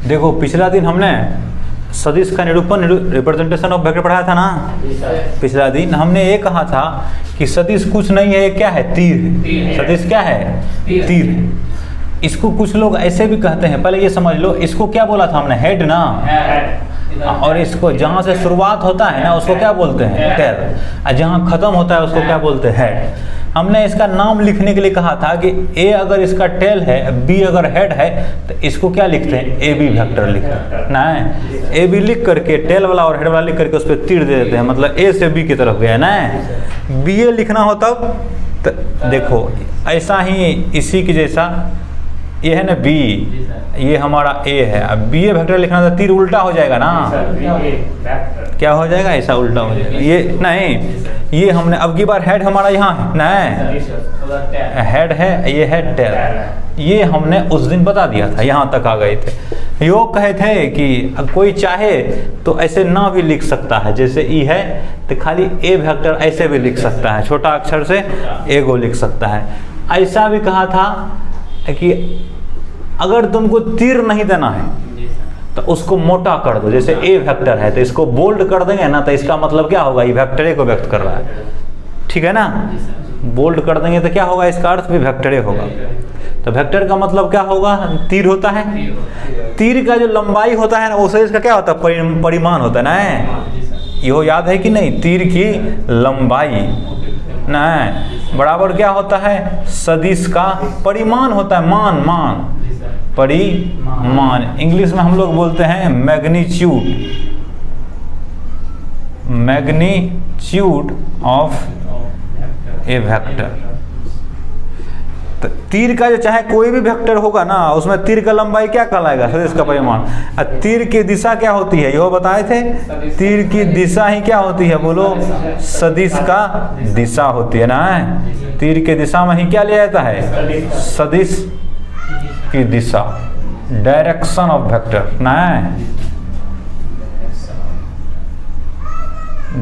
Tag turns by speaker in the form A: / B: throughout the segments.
A: देखो पिछला दिन हमने सदिश का निरूपण रिप्रेजेंटेशन ऑफ वेक्टर पढ़ाया था ना। पिछला दिन हमने ये कहा था कि सदिश कुछ नहीं है, क्या है, तीर है। सदिश क्या है, तीर है। इसको कुछ लोग ऐसे भी कहते हैं, पहले ये समझ लो, इसको क्या बोला था हमने, हेड ना, और इसको जहाँ से शुरुआत होता है ना उसको क्या बोलते हैं, टेल, और जहाँ खत्म होता है उसको क्या बोलते हैं, हेड। हमने इसका नाम लिखने के लिए कहा था कि ए अगर इसका टेल है, बी अगर हेड है, तो इसको क्या लिखते हैं, ए बी वेक्टर लिखते हैं ना। ए बी लिख करके टेल वाला और हेड वाला लिख करके उस पर तीर दे देते हैं, मतलब ए से बी की तरफ गया ना। बी ए लिखना हो तब तो देखो ऐसा ही, इसी के जैसा ये है ना बी, ये हमारा ए है। अब बी ए वेक्टर लिखना तो तीर उल्टा हो जाएगा ना, क्या हो जाएगा, ऐसा उल्टा हो जाएगा। ये नहीं, ये हमने अब की बार हेड हमारा यहाँ है ना, हेड है, ये है टेल, ये हमने उस दिन बता दिया था, यहाँ तक आ गए थे। यो कहे थे कि कोई चाहे तो ऐसे ना भी लिख सकता है, जैसे ई है तो खाली ए वेक्टर ऐसे भी लिख सकता है, छोटा अक्षर से ए को लिख सकता है। ऐसा भी कहा था कि अगर तुमको तीर नहीं देना है तो उसको मोटा कर दो, जैसे ए वेक्टर है तो इसको बोल्ड कर देंगे ना, तो इसका मतलब क्या होगा, ये वेक्टर ए को व्यक्त कर रहा है, ठीक है ना। बोल्ड कर देंगे तो क्या होगा, इसका अर्थ भी वेक्टर ए होगा। तो वेक्टर का मतलब क्या होगा, तीर होता है। तीर का जो लंबाई होता है ना उसे इसका क्या होता है, परिमाण होता है ना। ये याद है कि नहीं, तीर की लंबाई ना बराबर क्या होता है, सदिश का परिमाण होता है, मान परिमाण। इंग्लिश में हम लोग बोलते हैं मैग्नीट्यूड ऑफ ए वेक्टर। तो तीर का जो चाहे कोई भी वेक्टर होगा ना, उसमें तीर का लंबाई क्या कहलाएगा, सदिश का परिमाण। और तीर की दिशा क्या होती है, यह बताए थे, तीर की दिशा ही क्या होती है, बोलो, सदिश का दिशा होती है ना। तीर की दिशा में ही क्या लिया जाता है, सदिश की दिशा, डायरेक्शन ऑफ वेक्टर ना,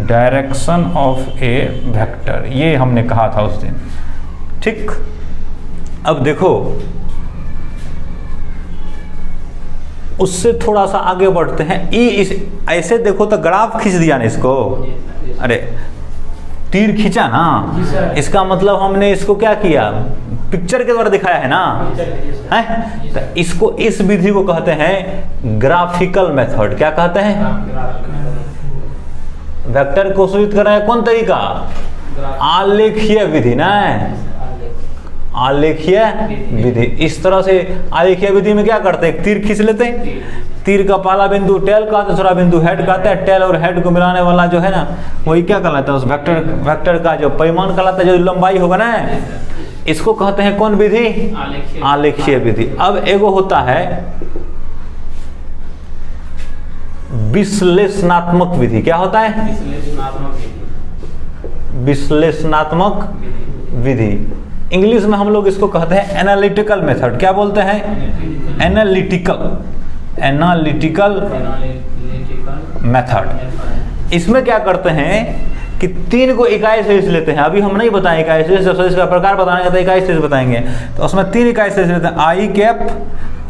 A: डायरेक्शन ऑफ ए वेक्टर, ये हमने कहा था उस दिन, ठीक। अब देखो उससे थोड़ा सा आगे बढ़ते हैं। इस ऐसे देखो तो ग्राफ खींच दिया ना इसको, अरे तीर खींचा ना, इसका मतलब हमने इसको क्या किया, पिक्चर के द्वारा दिखाया है ना, है। तो इसको, इस विधि को कहते हैं ग्राफिकल मेथड। क्या कहते हैं, वेक्टर को सूचित कर रहे हैं कौन तरीका, आलेखीय विधि ना, आलेखीय विधि। इस तरह से आलेखीय विधि में क्या करते हैं, तीर खींच लेते हैं, तीर का पहला बिंदु टेल का, दूसरा बिंदु हेड का है, टेल और हेड को मिलाने वाला जो है ना वही क्या कहलाता है, उस वेक्टर का जो परिमाण कहलाता है, जो लंबाई होगा ना, इसको कहते हैं कौन विधि, आलेखीय विधि। अब एगो होता है विश्लेषणात्मक विधि। क्या होता है, विश्लेषणात्मक विधि। इंग्लिश में हम लोग इसको कहते हैं एनालिटिकल मेथड। क्या बोलते हैं, एनालिटिकल मेथड। इसमें क्या करते हैं कि तीन को इकाई सदिश लेते हैं। अभी हम नहीं बताएं इकाई सदिश, जब सदिश का प्रकार बताएंगे तो इकाई सदिश बताएंगे। तो उसमें तीन इकाई सदिश लेते हैं, आई कैप,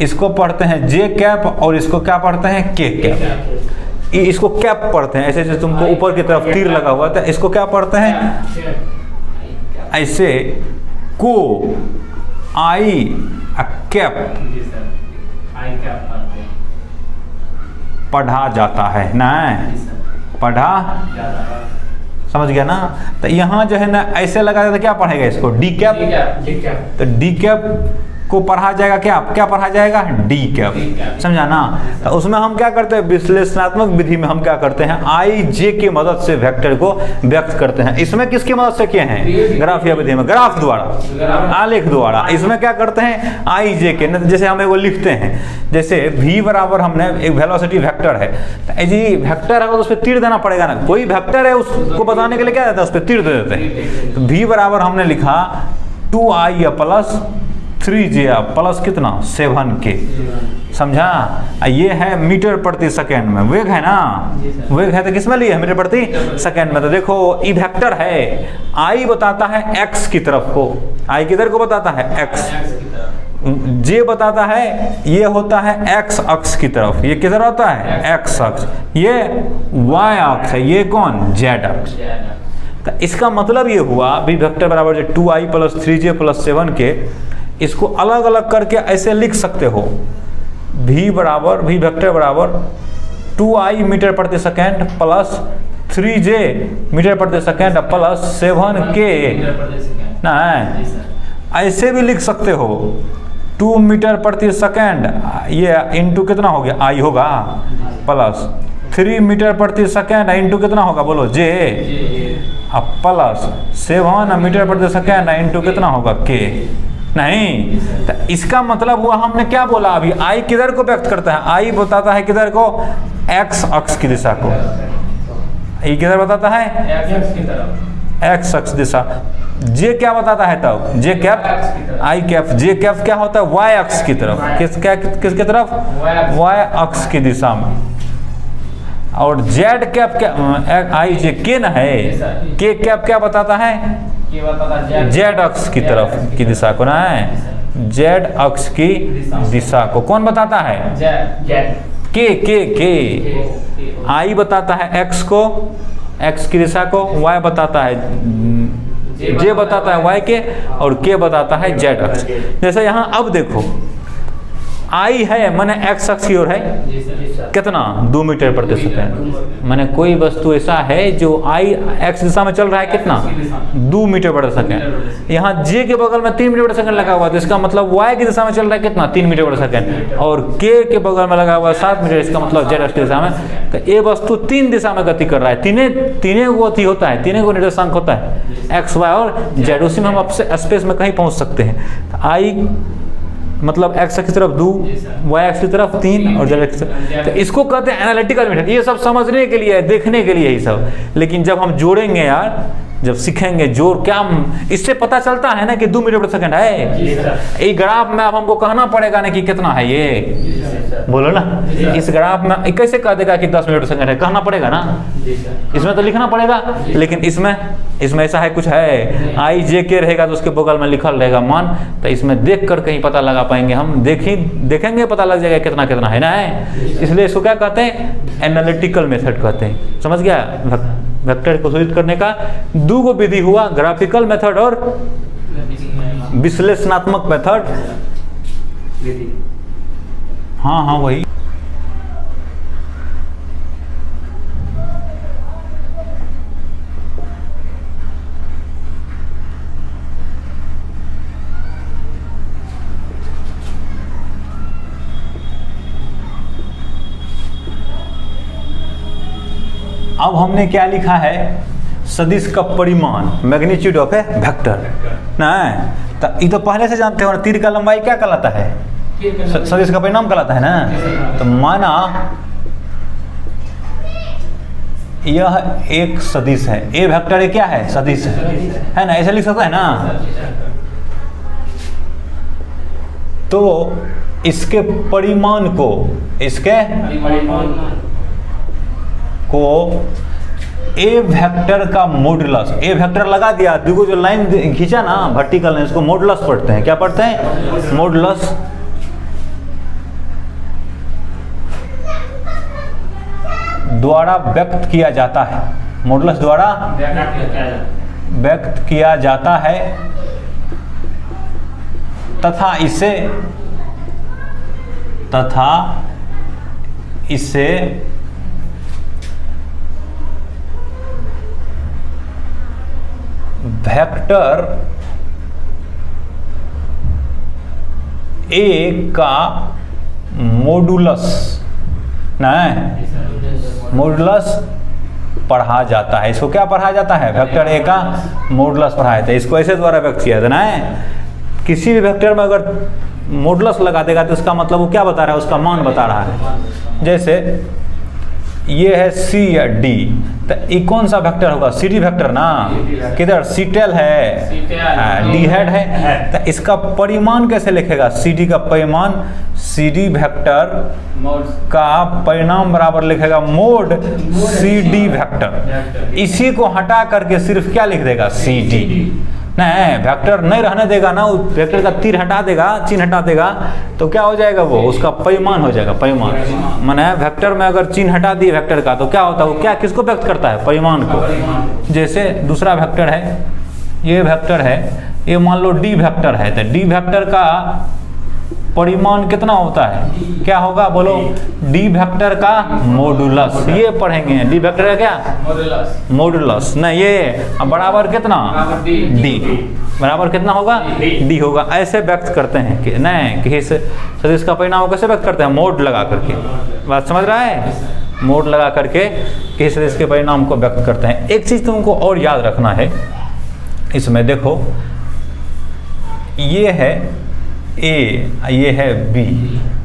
A: इसको पढ़ते हैं जे कैप, और इसको क्या पढ़ते हैं, के कैप। इसको कैप पढ़ते हैं, ऐसे जैसे तुमको ऊपर की तरफ तीर लगा हुआ था, इसको क्या पढ़ते हैं, ऐसे को आई कैप पढ़ा जाता है ना, पढ़ा, समझ गया ना। तो यहाँ जो है ना ऐसे लगा जाता, क्या पढ़ेगा इसको, डी कैप। तो डी कैप को पढ़ा जाएगा, क्या पढ़ा जाएगा, डी कैप, समझा ना। तो उसमें हम क्या करते हैं, विश्लेषणात्मक विधि में हम क्या करते हैं, आई जे की मदद से वेक्टर को व्यक्त करते हैं। इसमें किसकी मदद से किए हैं, ग्राफीय विधि में, ग्राफ द्वारा, आलेख द्वारा। इसमें क्या करते हैं, आई जे के, जैसे हम एगो लिखते हैं, जैसे v बराबर, हमने एक वेलोसिटी वेक्टर है, तो जी वेक्टर है तो उस पर तीर देना पड़ेगा ना, कोई वेक्टर है उसको बताने के लिए क्या देता है, उस पर तीर दे देते हैं। तो v बराबर हमने लिखा 2i प्लस 3j प्लस कितना, 7k, समझा। ये है मीटर प्रति सेकेंड में, वेग है ना, वेग है तो किस में लिए है, मीटर प्रति सेकेंड में। तो देखो ये वेक्टर है, आई बताता है x की तरफ को, आई किधर को बताता है, x, जे बताता है ये होता है एक्स अक्ष की तरफ, ये किधर होता है एक्स अक्ष, ये वाई अक्ष है, ये कौन जेड अक्ष। तो इसका मतलब ये हुआ वी वेक्टर बराबर जो 2i plus 3j plus 7k, इसको अलग अलग करके ऐसे लिख सकते हो, वी वेक्टर बराबर 2i मीटर प्रति सेकेंड प्लस 3j मीटर प्रति सेकेंड प्लस 7k ना, ऐसे भी लिख सकते हो 2 मीटर प्रति सेकेंड, ये इंटू कितना हो गया आई होगा, प्लस 3 मीटर प्रति सेकेंड इंटू कितना होगा बोलो जे, अब प्लस 7 मीटर प्रति सेकेंड इंटू कितना होगा के। नहीं, तो इसका मतलब हुआ हमने क्या बोला अभी, आई किधर को व्यक्त करता है, आई बताता है किधर को, एक्स अक्ष की दिशा को, ये किधर बताता है एक्स अक्ष दिशा। जे क्या बताता है तब, जे कैप आई कैप, जे कैप क्या होता है वाई अक्ष की तरफ, किसकी तरफ, वाई अक्ष की दिशा में। और जेड कैप क्या, आई जे के न है, के कैप क्या बताता है, जेड अक्ष की तरफ की दिशा को ना है, जेड अक्ष की दिशा को कौन बताता है, के आई बताता है एक्स को, एक्स की दिशा को, वाई बताता है, जे बताता है वाई के, और के बताता है जेड अक्ष। जैसे यहाँ अब देखो आई है मैंने एक्स अक्ष की ओर है कितना 2 मीटर प्रति सेकेंड, मैंने कोई वस्तु ऐसा है जो आई एक्स दिशा में चल रहा है कितना 2 मीटर प्रति सेकेंड, यहाँ जे के बगल में 3 मीटर प्रति सेकेंड लगा हुआ, तो इसका मतलब वाई की दिशा में चल रहा है कितना 3 मीटर प्रति सेकेंड, और के बगल में लगा हुआ 7 मीटर, इसका मतलब जेड अक्ष की दिशा में। तो ये वस्तु 3 दिशा में गति कर रहा है, तीनों को गति होता है, तीनों को निर्देशांक होता है एक्स वाई और जेड, उसी में हम आपसे स्पेस में कहीं पहुँच सकते हैं। तो आई मतलब एक्स की तरफ 2, वाई एक्स की तरफ 3 और जेड एक्स, तो इसको कहते हैं एनालिटिकल मेथड। ये सब समझने के लिए, देखने के लिए ही सब, लेकिन जब हम जोड़ेंगे यार, जब सीखेंगे जोड़ क्या, इससे पता चलता है ना कि 2 मीटर प्रति सेकेंड है। ये ग्राफ में अब हमको कहना पड़ेगा ना कि कितना है ये, बोलो ना, इस ग्राफ में कैसे कह देगा कि 10 मीटर प्रति सेकेंड है, कहना पड़ेगा ना, इसमें तो लिखना पड़ेगा। लेकिन इसमें ऐसा है कुछ है, आई जे के रहेगा तो उसके बगल में लिखल रहेगा मान, तो इसमें देख कर कहीं पता लगा पाएंगे हम, देखेंगे पता लग जाएगा कितना कितना है ना है। इसलिए इसको क्या कहते हैं, एनालिटिकल मेथड कहते हैं। समझ गया, वेक्टर को सूचित करने का 2 विधि हुआ, ग्राफिकल मेथड और विश्लेषणात्मक मेथड। हाँ वही। अब हमने क्या लिखा है, सदिश का परिमाण, मैग्नीट्यूड ऑफ ए वेक्टर ना, तो ये तो पहले से जानते हो ना, तीर का लंबाई क्या कहलाता है, सदिश का परिमाण कहलाता है ना। तो माना यह एक सदिश है, ए वेक्टर क्या है, सदिश है ना, ऐसे लिख सकता है ना। तो इसके परिमाण को, ए वेक्टर का मॉडुलस, ए वेक्टर लगा दिया, देखो जो लाइन खींचा ना वर्टिकल लाइन, इसको मॉडुलस पढ़ते हैं। क्या पढ़ते हैं, मॉडुलस। द्वारा व्यक्त किया जाता है, मॉडुलस द्वारा व्यक्त किया जाता है, तथा इसे वेक्टर ए का मॉडुलस ना, मॉडुलस पढ़ा जाता है। इसको क्या पढ़ा जाता है, वेक्टर ए का मॉडुलस पढ़ाया जाता है। इसको ऐसे द्वारा व्यक्त किया जाता है। किसी भी वेक्टर में अगर मॉडुलस लगा देगा तो इसका मतलब वो क्या बता रहा है, उसका मान बता रहा है। जैसे ये है सी या डी, तो ये कौन सा वेक्टर होगा, सी डी वेक्टर ना, किधर सी टेल है, डी हेड है। तो इसका परिमाण कैसे लिखेगा, सी डी का परिमाण, सी डी वेक्टर का परिणाम बराबर लिखेगा मोड सी डी वेक्टर। इसी को हटा करके सिर्फ क्या लिख देगा, सी डी। नहीं, वेक्टर नहीं रहने देगा ना, वेक्टर का तीर हटा देगा, चिन्ह हटा देगा, तो क्या हो जाएगा, वो उसका परिमाण हो जाएगा। परिमाण माने वेक्टर में अगर चिन्ह हटा दिए वेक्टर का, तो क्या होता है, वो क्या किसको व्यक्त करता है, परिमाण को। जैसे दूसरा वेक्टर है, ये वेक्टर है, ये मान लो डी वेक्टर है, तो डी वेक्टर का परिमाण कितना होता है, क्या होगा बोलो, डी वेक्टर का मॉडुलस। ये पढ़ेंगे डी वेक्टर का क्या, मॉडुलस। नहीं, ये बराबर कितना, डी बराबर कितना होगा, डी होगा। ऐसे व्यक्त करते हैं कि नहीं, कि इस सदिश का परिणाम कैसे व्यक्त करते हैं, मोड लगा करके। बात समझ रहा है, मोड लगा करके किसी सदिश के परिणाम को व्यक्त करते हैं। एक चीज तुमको और याद रखना है इसमें, देखो ये है ए, ये है बी,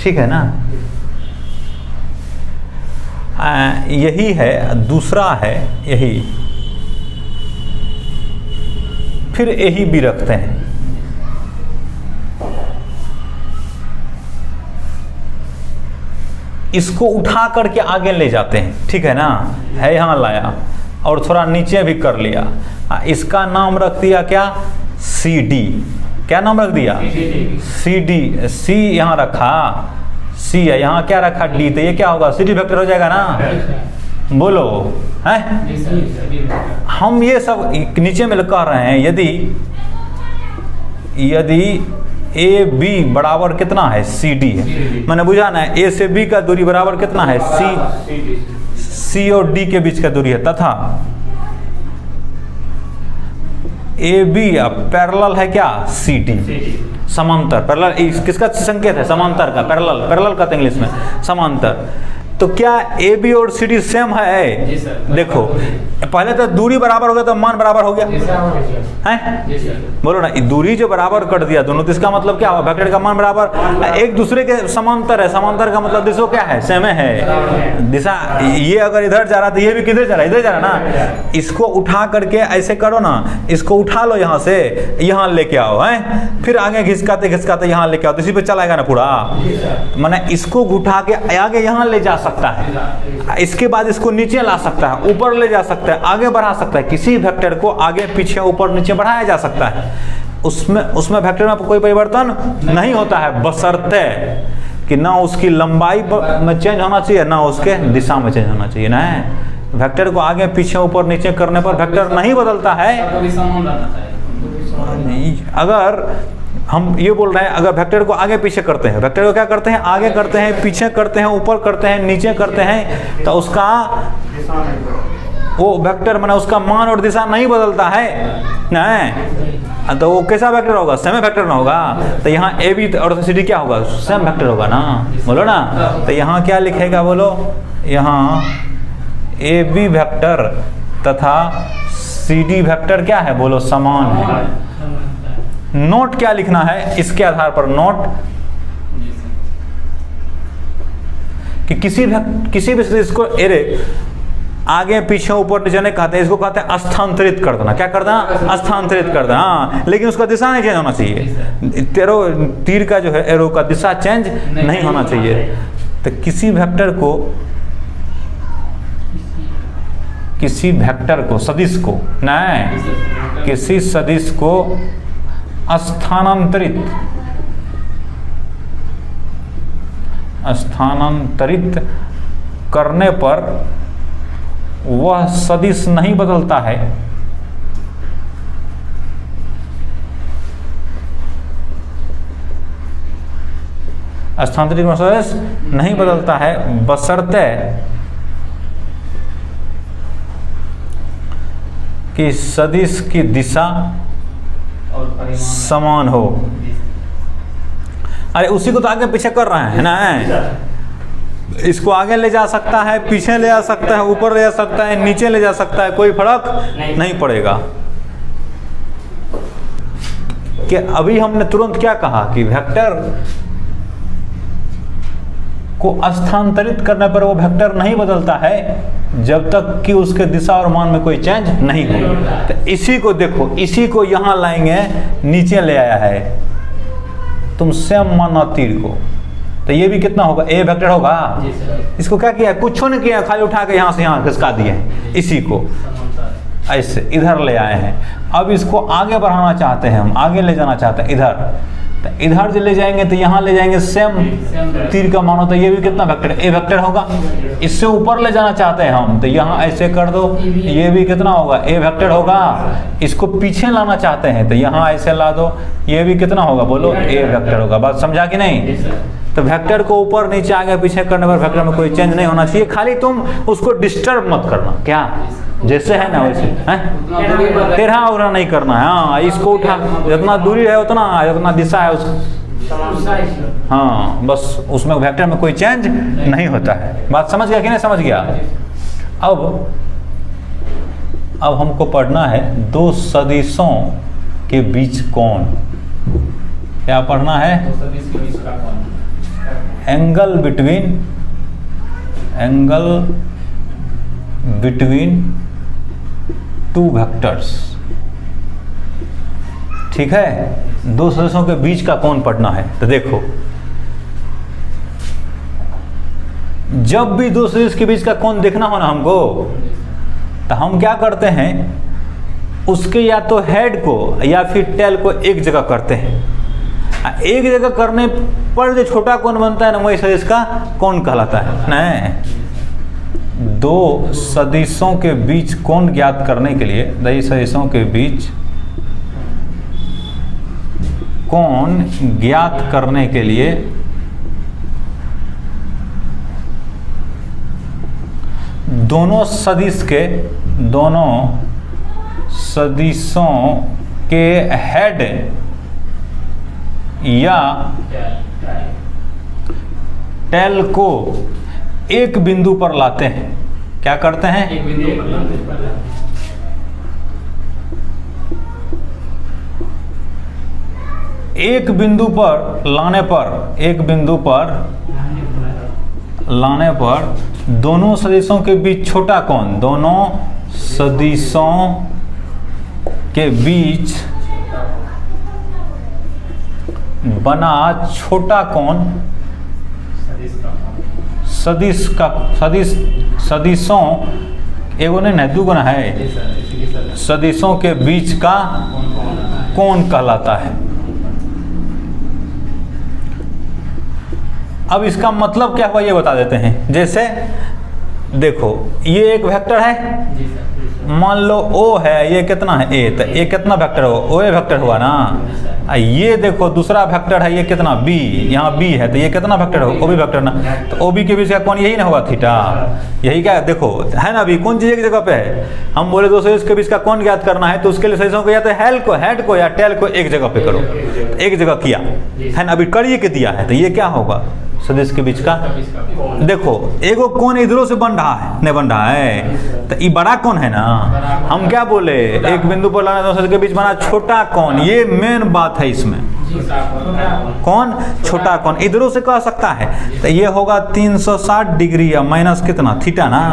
A: ठीक है ना, यही है, दूसरा है यही, फिर यही भी रखते हैं। इसको उठा करके आगे ले जाते हैं, ठीक है ना, है यहाँ लाया और थोड़ा नीचे भी कर लिया, इसका नाम रख दिया क्या, सी डी। क्या नाम रख दिया, सी डी। सी यहाँ रखा, सी है, यहाँ क्या रखा, डी, तो ये क्या होगा, सी डी वेक्टर हो जाएगा ना, बोलो है। हम ये सब नीचे में कह रहे हैं, यदि ए बी बराबर कितना है, सी डी है, मैंने बुझा ना, ए से बी का दूरी बराबर कितना है, सी और डी के बीच का दूरी है, तथा ए बी पैरेलल है क्या, सी डी, समांतर। पैरेलल किसका संकेत है, समांतर का, पैरेलल, पैरेलल कहते हैं इंग्लिश में, समांतर। तो क्या ए बी और सी डी सेम है, देखो पहले तो दूरी बराबर हो गया तो मान बराबर हो गया है, बोलो ना, दूरी जो बराबर कर दिया दोनों, तो इसका मतलब क्या हुआ, वेक्टर का मान बराबर, एक दूसरे के समांतर है। समांतर का मतलब दिशा क्या है, सेम है दिशा। ये अगर इधर जा रहा तो ये भी किधर जा रहा है, इधर जा रहा ना। इसको उठा करके ऐसे करो ना, इसको उठा लो यहाँ से, यहाँ लेके आओ है, फिर आगे घिसकाते घिसकाते यहाँ लेके आओ, तो इसी पे चलाएगा ना पूरा। मैंने इसको उठा के आगे यहाँ ले जा सकता है, इसके बाद इसको नीचे ला सकता है, ऊपर ले जा सकता है, आगे बढ़ा सकता है। किसी वेक्टर को आगे पीछे ऊपर नीचे बढ़ाया जा सकता है, उसमें वेक्टर में कोई परिवर्तन नहीं होता है, बशर्ते कि ना उसकी लंबाई में चेंज होना चाहिए, ना उसके दिशा में चेंज होना चाहिए। ना वेक्टर को आगे पीछे ऊपर नीचे करने पर वेक्टर नहीं बदलता है। अगर हम ये बोल रहे हैं, अगर वेक्टर को आगे पीछे करते हैं, वेक्टर को क्या करते हैं, आगे करते हैं, पीछे करते हैं, ऊपर करते हैं, नीचे करते हैं, तो उसका वो वेक्टर माने उसका मान और दिशा नहीं बदलता है, नहीं, तो वो कैसा वेक्टर होगा, सेम वेक्टर ना होगा। तो यहाँ ए बी और सी डी क्या होगा, सेम वेक्टर होगा ना, बोलो ना। तो यहाँ क्या लिखेगा, बोलो, यहाँ ए बी वेक्टर तथा सी डी वेक्टर क्या है, बोलो, समान है। नोट क्या लिखना है इसके आधार पर, नोट कि किसी भी सदिश को एरे आगे पीछे ऊपर नीचे नहीं कहते, इसको कहते हैं स्थानांतरित कर देना। क्या कर देना, स्थानांतरित कर देना। हाँ, लेकिन उसका दिशा नहीं चेंज होना चाहिए, तीर का जो है एरो का दिशा चेंज नहीं होना चाहिए। तो किसी वेक्टर को सदिश को नहीं, किसी सदिश को स्थानांतरित करने पर वह सदिश नहीं बदलता है, स्थानांतरित सदिश नहीं बदलता है, बशर्ते कि सदिश की दिशा समान हो। अरे उसी को तो आगे पीछे कर रहे हैं ना, इसको आगे ले जा सकता है, पीछे ले जा सकता है, ऊपर ले जा सकता है, नीचे ले जा सकता है, कोई फर्क नहीं पड़ेगा। कि अभी हमने तुरंत क्या कहा कि वेक्टर को स्थानांतरित करने पर वो वेक्टर नहीं बदलता है जब तक कि उसके दिशा और मान में कोई चेंज नहीं हो। तो इसी को देखो, इसी को यहां लाएंगे, नीचे ले आया है, तुम सेम माना तीर को, तो ये भी कितना होगा, ए वेक्टर होगा। इसको क्या किया, कुछ नहीं किया, खाली उठा के यहां से यहां खिसका दिए, इसी को ऐसे इधर ले आए हैं। अब इसको आगे बढ़ाना चाहते हैं, हम आगे ले जाना चाहते हैं इधर, तो इधर जो ले जाएंगे तो यहाँ ले जाएंगे सेम तीर का मान होता है, ये भी कितना वेक्टर ए वेक्टर होगा। इससे ऊपर ले जाना चाहते हैं हम, तो यहाँ ऐसे कर दो, ये भी कितना होगा ए वेक्टर होगा। इसको पीछे लाना चाहते हैं तो यहाँ ऐसे ला दो, ये भी कितना होगा बोलो ए वेक्टर होगा। बात समझा कि नहीं? तो वेक्टर को ऊपर नीचे आगे पीछे करने पर वेक्टर में कोई चेंज नहीं होना चाहिए, खाली तुम उसको डिस्टर्ब मत करना, क्या जैसे है ना वैसे है, टेढ़ा उड़ा नहीं करना है। हाँ, इसको उठा, जितना दूरी है उतना, जितना दिशा है उसका, हाँ बस उसमें वेक्टर में कोई चेंज नहीं होता है। बात समझ गया कि नहीं समझ गया? अब हमको पढ़ना है दो सदिशों के बीच कोण। क्या पढ़ना है? Angle between two vectors. ठीक है, दो सदिशों के बीच का कोण पढ़ना है। तो देखो, जब भी दो सदिश के बीच का कोण देखना हो ना हमको, तो हम क्या करते हैं, उसके या तो हेड को या फिर टेल को एक जगह करते हैं। एक जगह करने पर जो छोटा कोण बनता है ना, वही सदिश का कोण कहलाता है। नहीं, दो सदिशों के बीच कोण ज्ञात करने के लिए, दो सदिशों के बीच कोण ज्ञात करने के लिए दोनों सदिशों के हेड या टेल को एक बिंदु पर लाते हैं। क्या करते हैं? एक बिंदु पर लाते हैं। एक बिंदु पर लाने पर दोनों सदिशों के बीच छोटा कोण, दोनों सदिशों के बीच बना छोटा कोण सदिशों एगो नहीं दूगुना है, सदिशों के बीच का कोण कहलाता है। अब इसका मतलब क्या हुआ ये बता देते हैं। जैसे देखो, ये एक वेक्टर है, मान लो ओ है, ये कितना है ए, तो ए कितना वेक्टर हो, ओ ए वेक्टर हुआ ना। ये देखो दूसरा वेक्टर है, ये कितना बी, यहाँ बी है, तो ये कितना वेक्टर हो, ओ बी वेक्टर ना। तो ओ बी के बीच का कौन यही ना होगा थीटा, यही क्या देखो है ना। अभी कौन चीज एक जगह पे है, हम बोले दो सदिश के बीच का कौन ज्ञात करना है, तो उसके लिए सदिशों को या तो हेड को या टेल को एक जगह पे करो। एक जगह किया है ना, अभी करिए के दिया है, तो ये क्या होगा सदिश के बीच का। देखो एगो कोण इधरों से बन रहा है, नहीं बन रहा है, तो ये बड़ा कोण है ना। हम क्या बोले, एक बिंदु पर लाना दो सदिश के बीच बना छोटा कोण, ये मेन बात है इसमें। कौन छोटा कोण इधरों से कह सकता है, तो ये होगा 360 डिग्री या माइनस कितना थीटा ना।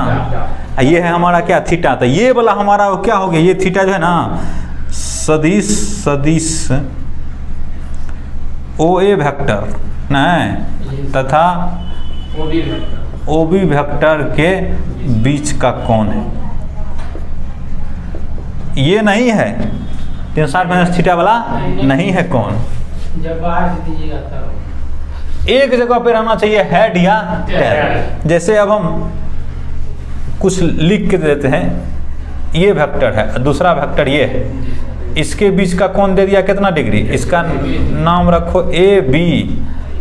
A: ये है हमारा क्या थीटा, तो ये वाला हमारा क्या हो गया, ये थीटा जो है ना सदिश ओ ए वेक्टर नहीं तथा ओ बी वेक्टर के बीच का कोण है। ये नहीं है 360 माइनस थीटा वाला नहीं है कोण।
B: जब बाहर से दीजिएगा तब
A: एक जगह पे रहना चाहिए हेड या टेल। जैसे अब हम कुछ लिख के देते हैं, ये वेक्टर है, दूसरा वेक्टर ये है, इसके बीच का कोण दे दिया कितना डिग्री, इसका नाम रखो ए बी,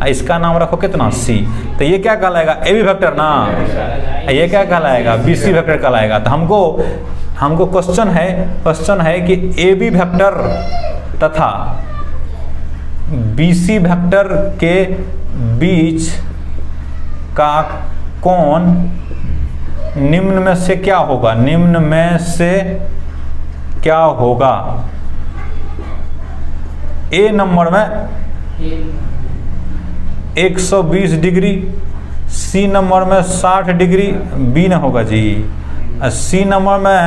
A: इसका नाम रखो कितना सी, तो ये क्या कहलाएगा ए बी वेक्टर ना, ये क्या कहलाएगा बी सी वेक्टर कहलाएगा। तो हमको क्वेश्चन है कि ए बी वेक्टर तथा बी सी वेक्टर के बीच का कोण निम्न में से क्या होगा, निम्न में से क्या होगा। ए नंबर में 120 डिग्री, सी नंबर में 60 डिग्री, बी न होगा जी, सी नंबर में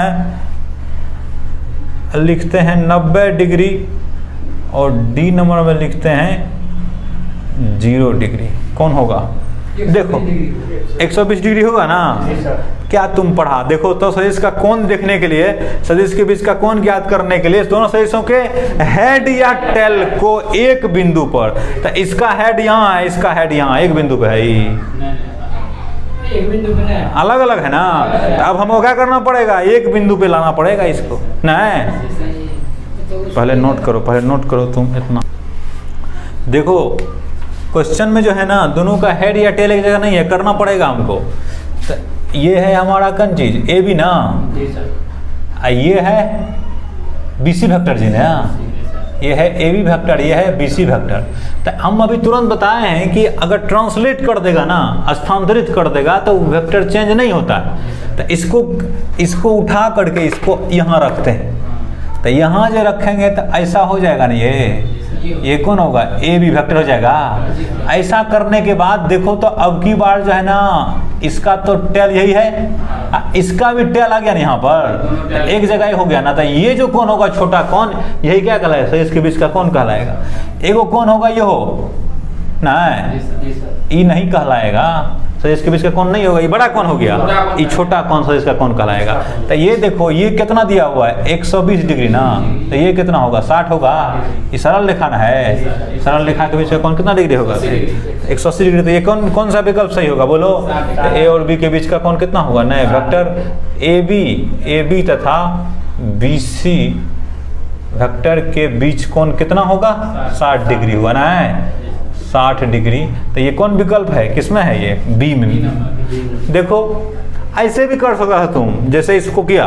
A: लिखते हैं 90 डिग्री और डी नंबर में लिखते हैं 0 डिग्री। कौन होगा देखो 120 डिग्री होगा ना। क्या तुम पढ़ा, देखो तो सदिश का कोण देखने के लिए, सदिश के बीच का कोण ज्ञात करने के लिए दोनों सदिशों के हेड या टेल को एक बिंदु पर, तो इसका हेड यहाँ है, इसका हेड यहाँ, एक बिंदु पे है ही,
B: एक बिंदु पे है,
A: अलग अलग है ना। तो अब हमको क्या करना पड़ेगा, एक बिंदु पे लाना पड़ेगा इसको ना। पहले नोट करो, पहले नोट करो तुम इतना। देखो क्वेश्चन में जो है ना दोनों का हेड या टेल एक जगह नहीं है, करना पड़ेगा हमको। तो ये है हमारा कौन चीज, ए बी ना, ये है बी सी वेक्टर जी ना, ये है ए बी वेक्टर, ये है बी सी वेक्टर। तो हम अभी तुरंत बताए हैं कि अगर ट्रांसलेट कर देगा ना, स्थानांतरित कर देगा तो वेक्टर चेंज नहीं होता। तो इसको उठा करके इसको यहाँ रखते हैं, तो यहाँ जो रखेंगे तो ऐसा हो जाएगा ना, ये कौन होगा, ए बी वेक्टर हो जाएगा। ऐसा करने के बाद देखो तो अब की बार जो है ना इसका तो टेल यही है, इसका भी टेल आ गया ना यहाँ पर, एक जगह ही हो गया ना। तो ये जो कौन होगा छोटा कौन, यही क्या कहलाएगा, तो इसके बीच का कौन कहलाएगा। एगो कौन होगा ये हो ना, ये नहीं कहलाएगा, तो इसके बीच का कौन नहीं होगा, ये बड़ा कौन हो गया, ये छोटा कौन सा इसका कौन कहलाएगा। तो ये देखो ये कितना दिया हुआ है 120 डिग्री ना, तो ये कितना होगा 60 होगा। ये सरल रेखा ना है, सरल रेखा के बीच का कौन कितना डिग्री होगा 180 डिग्री। तो ये कौन सा विकल्प सही होगा बोलो। तो ए और बी के बीच का कौन कितना होगा, नए वेक्टर ए बी तथा बी सी वेक्टर के बीच कौन कितना होगा 60 डिग्री हुआ ना, 60 डिग्री। तो ये कौन विकल्प है, किसमें है, ये बी में। देखो ऐसे भी कर सकता है तुम, जैसे इसको किया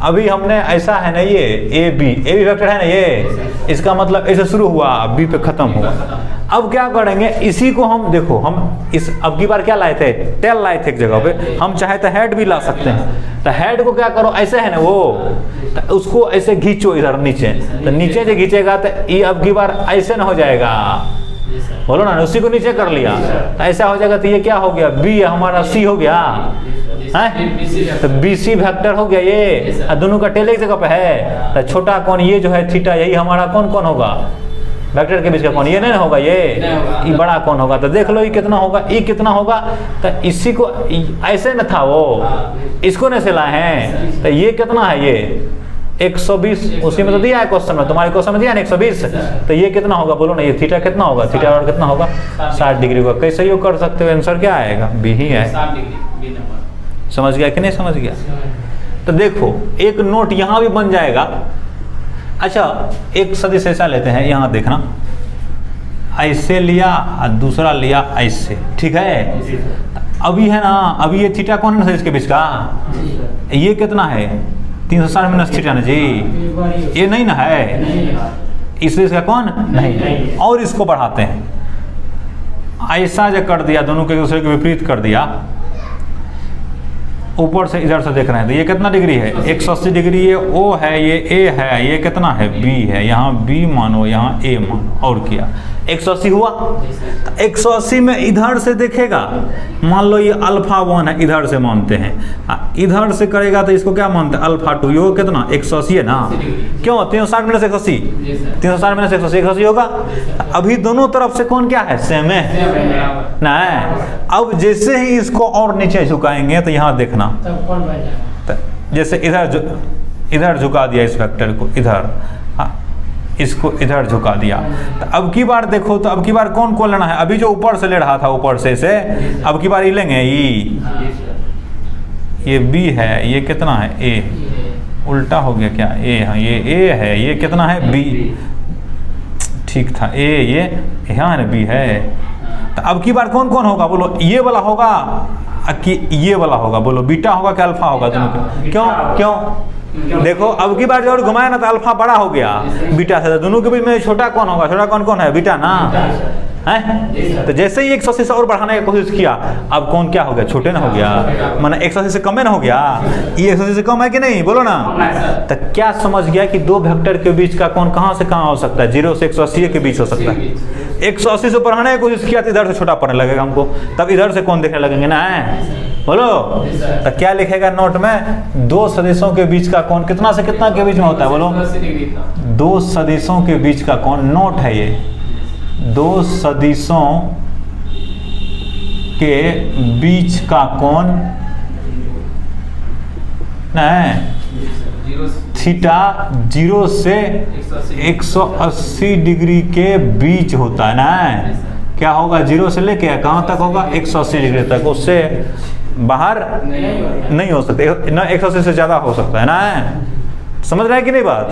A: अभी हमने, ऐसा है ना ये ए बी वेक्टर है ना, ये इसका मतलब ऐसे शुरू हुआ बी पे खत्म हुआ। अब क्या करेंगे, इसी को हम देखो, हम इस अब की बार क्या लाए थे, टेल लाए थे एक जगह पे, हम चाहे तो हेड भी ला सकते हैं। तो हेड को क्या करो, ऐसे है ना वो, तो उसको ऐसे खींचो इधर नीचे, तो नीचे जो खींचेगा तो ये अब की बार ऐसे ना हो जाएगा, बोलो ना, उसी को नीचे कर लिया तो ऐसा हो जाएगा। तो ये क्या हो गया, बी हमारा सी हो गया है, तो बी सी वेक्टर हो गया ये, दोनों का टेल एक जगह पे है। तो छोटा कौन ये जो है थीटा, यही हमारा कौन होगा, वेक्टर के बीच का कौन, ये नहीं होगा, ये बड़ा कौन होगा। तो देख लो ये कितना होगा, ये कितना होगा। तो इसी को ऐसे न था वो, इसको नहीं से लाए हैं। तो ये कितना है, ये 120, उसी में तो दिया है क्वेश्चन में, तुम्हारे क्वेश्चन में दिया है 120। तो ये कितना होगा बोलो ना, ये थीटा कितना होगा, थीटा और कितना होगा 60 डिग्री होगा। कैसे योग कर सकते हो, आंसर क्या आएगा, बी ही है। समझ गया कि नहीं समझ गया। तो देखो एक नोट यहाँ भी बन जाएगा। अच्छा एक सदिश ऐसा लेते हैं, यहाँ देखना, ऐसे लिया और दूसरा लिया ऐसे, ठीक है। अभी है ना, अभी ये थीटा कौन है इसके बीच का, ये कितना है 360 माइनस थीटा ना जी, ये नहीं ना है, इसका कौन नहीं। और इसको बढ़ाते हैं, ऐसा जो कर दिया, दोनों के दूसरे के विपरीत कर दिया, ऊपर से इधर से देख रहे हैं। तो ये कितना डिग्री है 180 डिग्री, ये ओ है, ये ए है, ये कितना है बी है, यहाँ बी मानो यहाँ ए मानो, और क्या 180 हुआ। 180 में इधर से देखेगा, मान लो ये अल्फा 1 है, इधर से मानते हैं, इधर से करेगा तो इसको क्या मानते हैं अल्फा 2, ये कितना 180 है ना, क्यों 360 माइनस 180, 360 माइनस 180 होगा। अभी दोनों तरफ से कौन क्या है, सेम है ना। अब जैसे ही इसको और नीचे झुकाएंगे तो यहाँ देखना, जैसे इधर झुका दिया इस वेक्टर को, इधर इसको इधर झुका दिया। तो अब की बार देखो, तो अब की बार कौन लेना है, अभी जो ऊपर से ले रहा था ऊपर से अब की बार ये लेंगे, ये बी है, ये कितना है ए, उल्टा हो गया क्या, ए हाँ ये ए है, ये कितना है बी, ठीक था ए, ये यहाँ है ना बी है। तो अब की बार कौन होगा बोलो, ये वाला होगा कि ये वाला होगा, बोलो बीटा होगा कि अल्फा होगा दोनों का, क्यों देखो अब की बार जो घुमाया ना तो अल्फा बड़ा हो गया बीटा से, दोनों के बीच में छोटा कौन होगा, छोटा कौन है बीटा ना है। तो जैसे ही 180 से और बढ़ाने की कोशिश किया, अब कौन क्या हो गया, छोटे ना हो गया, माना 180 से कम ना हो गया, ये 180 से कम है कि नहीं बोलो ना। तो क्या समझ गया कि दो वेक्टर के बीच का कौन कहाँ से कहाँ हो सकता है, 0 से 180 के बीच हो सकता है। 180 से बढ़ाने की कोशिश किया तो इधर से छोटा पड़ने लगेगा हमको, तब इधर से कौन देखने लगेंगे ना, बोलो। तो क्या लिखेगा नोट में, दो सदिशों के बीच का कौन कितना से कितना के बीच में होता है, बोलो दो सदिशों के बीच का कौन, नोट है ये, दो सदिशों के बीच का कोण थीटा 0 से 180 डिग्री के बीच होता है ना। क्या होगा, 0 से लेके कहाँ तक होगा, 180 डिग्री तक, उससे बाहर नहीं हो सकते ना, 180 से ज़्यादा हो सकता है ना। समझ रहे हैं कि नहीं बात?